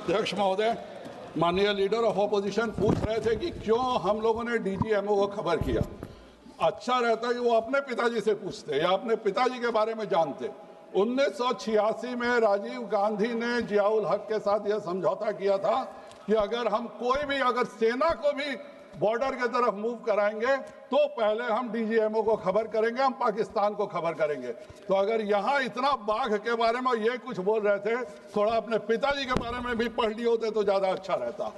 अध्यक्ष महोदय, माननीय लीडर ऑफ ऑपोजिशन पूछ रहे थे कि क्यों हम लोगों ने डीजीएमओ को खबर किया। अच्छा रहता कि वो अपने पिताजी से पूछते या अपने पिताजी के बारे में जानते। 1986 में राजीव गांधी ने जियाउल हक के साथ यह समझौता किया था कि अगर हम अगर सेना को भी बॉर्डर के तरफ मूव कराएंगे तो पहले हम डीजीएमओ को खबर करेंगे, हम पाकिस्तान को खबर करेंगे। तो अगर यहाँ इतना बाघ के बारे में ये कुछ बोल रहे थे, थोड़ा अपने पिताजी के बारे में भी पढ़ लिए होते तो ज्यादा अच्छा रहता।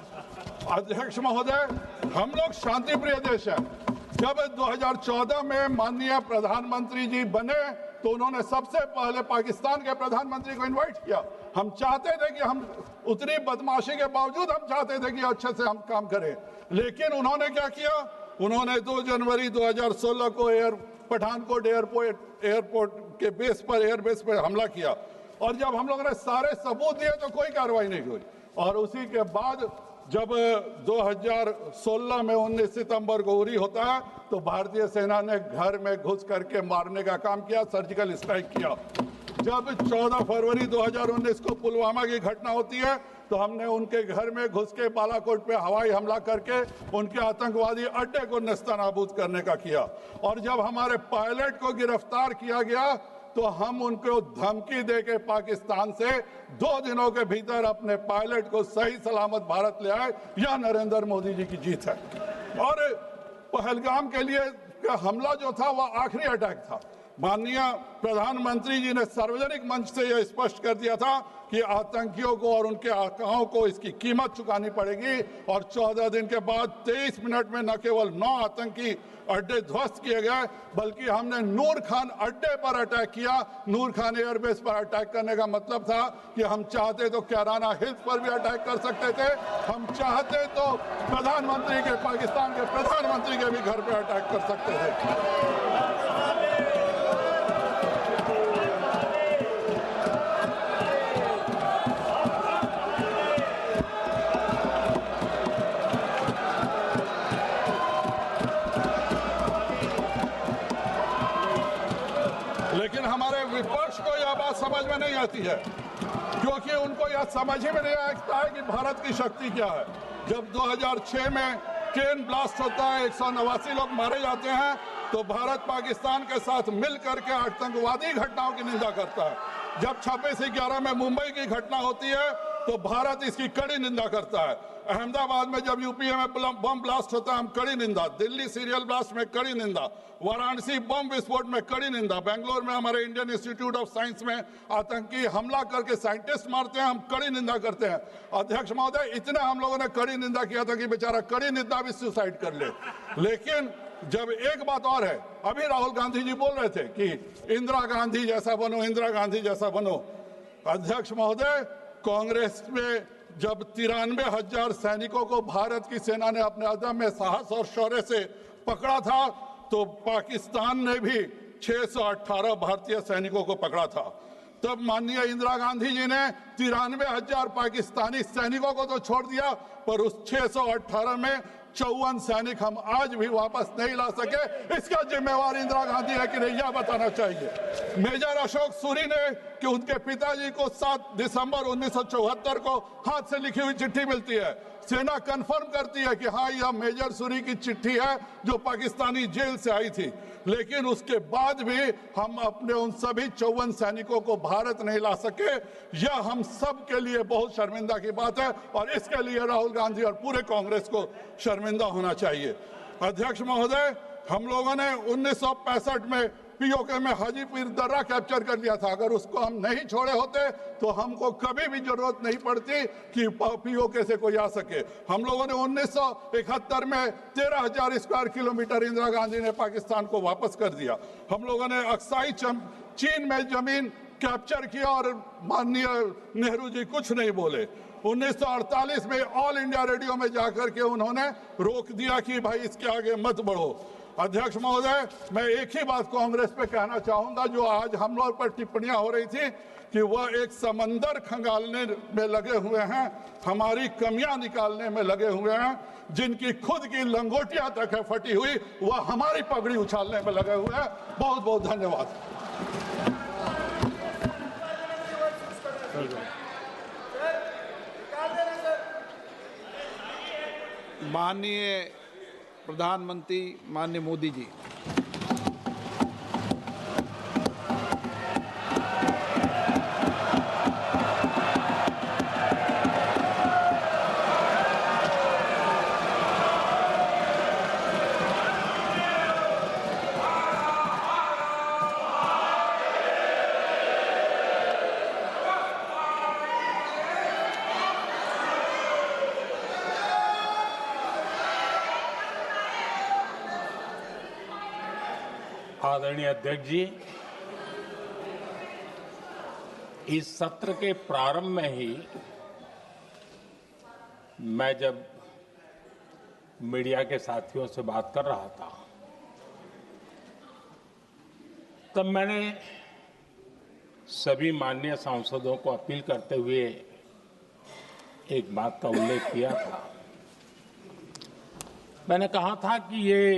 अध्यक्ष महोदय, हम लोग शांति प्रिय देश है। जब 2014 में माननीय प्रधानमंत्री जी बने तो उन्होंने सबसे पहले पाकिस्तान के प्रधानमंत्री को इनवाइट किया। हम चाहते थे कि हम उतनी बदमाशी के बावजूद हम चाहते थे कि अच्छे से हम काम करें, लेकिन उन्होंने क्या किया? उन्होंने 2 जनवरी 2016 को पठानकोट एयरपोर्ट के एयरबेस पर हमला किया और जब हम लोगों ने सारे सबूत दिए तो कोई कार्रवाई नहीं हुई। और उसी के बाद जब 2016 में 19 सितंबर को उरी होता है तो भारतीय सेना ने घर में घुस करके मारने का काम किया, सर्जिकल स्ट्राइक किया। जब 14 फरवरी 2019 को पुलवामा की घटना होती है तो हमने उनके घर में घुस के बालाकोट पे हवाई हमला करके उनके आतंकवादी अड्डे को नेस्तनाबूद करने का किया। और जब हमारे पायलट को गिरफ्तार किया गया तो हम उनको धमकी देके पाकिस्तान से 2 दिनों के भीतर अपने पायलट को सही सलामत भारत ले आए। यह नरेंद्र मोदी जी की जीत है। और पहलगाम के लिए हमला जो था वह आखिरी अटैक था। माननीय प्रधानमंत्री जी ने सार्वजनिक मंच से यह स्पष्ट कर दिया था कि आतंकियों को और उनके आकाओं को इसकी कीमत चुकानी पड़ेगी। और 14 दिन के बाद 23 मिनट में न केवल 9 आतंकी अड्डे ध्वस्त किए गए बल्कि हमने नूर खान अड्डे पर अटैक किया। नूर खान एयरबेस पर अटैक करने का मतलब था कि हम चाहते तो कैराना हिल्स पर भी अटैक कर सकते थे, हम चाहते तो पाकिस्तान के प्रधानमंत्री के भी घर पर अटैक कर सकते थे। लेकिन हमारे विपक्ष को यह बात समझ में नहीं आती है, क्योंकि उनको यह समझ ही में नहीं आता है कि भारत की शक्ति क्या है। जब 2006 में ट्रेन ब्लास्ट होता है, 189 लोग मारे जाते हैं, तो भारत पाकिस्तान के साथ मिल करके आतंकवादी घटनाओं की निंदा करता है। जब 26/11 में मुंबई की घटना होती है तो भारत इसकी कड़ी निंदा करता है। अहमदाबाद में जब यूपीए में बम ब्लास्ट होता है हम कड़ी निंदा, दिल्ली सीरियल ब्लास्ट में कड़ी निंदा, वाराणसी बम विस्फोट में कड़ी निंदा, बेंगलोर में हमारे इंडियन इंस्टीट्यूट ऑफ साइंस में आतंकी हमला करके साइंटिस्ट मारते हैं, हम कड़ी निंदा करते हैं। अध्यक्ष महोदय, इतना हम लोगों ने कड़ी निंदा किया था कि बेचारा कड़ी निंदा भी सुसाइड कर ले। लेकिन जब एक बात और है, अभी राहुल गांधी जी बोल रहे थे कि इंदिरा गांधी जैसा बनो, इंदिरा गांधी जैसा बनो। अध्यक्ष महोदय, कांग्रेस में जब 93,000 सैनिकों को भारत की सेना ने अपने अदम्य साहस और शौर्य से पकड़ा था तो पाकिस्तान ने भी 618 भारतीय सैनिकों को पकड़ा था। तब माननीय इंदिरा गांधी जी ने 93,000 पाकिस्तानी सैनिकों को तो छोड़ दिया, पर उस 618 में 54 सैनिक हम आज भी वापस नहीं ला सके। इसका जिम्मेवार इंदिरा गांधी है कि नहीं, यह बताना चाहिए। मेजर अशोक सूरी ने कि उनके पिताजी को 7 दिसंबर 1974 को हाथ से लिखी हुई चिट्ठी मिलती है। सेना कंफर्म करती है कि हाँ, यह मेजर सूरी की चिट्ठी है जो पाकिस्तानी जेल से आई थी। लेकिन उसके बाद भी हम अपने उन सभी 54 सैनिकों को भारत नहीं ला सके। यह हम सब के लिए बहुत शर्मिंदा की बात है और इसके लिए राहुल गांधी और पूरे कांग्रेस को शर्मिंदा होना चाहिए। अध्यक्ष महोदय, हम लोगों ने 1965 में पीओके में हाजीपीर दर्रा कैप्चर कर लिया था। अगर उसको हम नहीं छोड़े होते तो हमको कभी भी जरूरत नहीं पड़ती कि पीओके से कोई आ सके। हम लोगों ने 1971 में 13,000 स्क्वायर किलोमीटर इंदिरा गांधी ने पाकिस्तान को वापस कर दिया। हम लोगों ने अक्साई चीन में जमीन कैप्चर किया और माननीय नेहरू जी कुछ नहीं बोले। 1948 में ऑल इंडिया रेडियो में जाकर के उन्होंने रोक दिया कि भाई इसके आगे मत बढ़ो। अध्यक्ष महोदय, मैं एक ही बात कांग्रेस पे कहना चाहूंगा, जो आज हम लोग पर टिप्पणियां हो रही थी कि वह एक समंदर खंगालने में लगे हुए हैं, हमारी कमियां निकालने में लगे हुए हैं। जिनकी खुद की लंगोटियां तक है फटी हुई, वह हमारी पगड़ी उछालने में लगे हुए हैं। बहुत बहुत धन्यवाद। निकाल दे माननीय प्रधानमंत्री माननीय मोदी जी, आदरणीय अध्यक्ष जी, इस सत्र के प्रारंभ में ही मैं जब मीडिया के साथियों से बात कर रहा था तब मैंने सभी माननीय सांसदों को अपील करते हुए एक बात का उल्लेख किया था। मैंने कहा था कि ये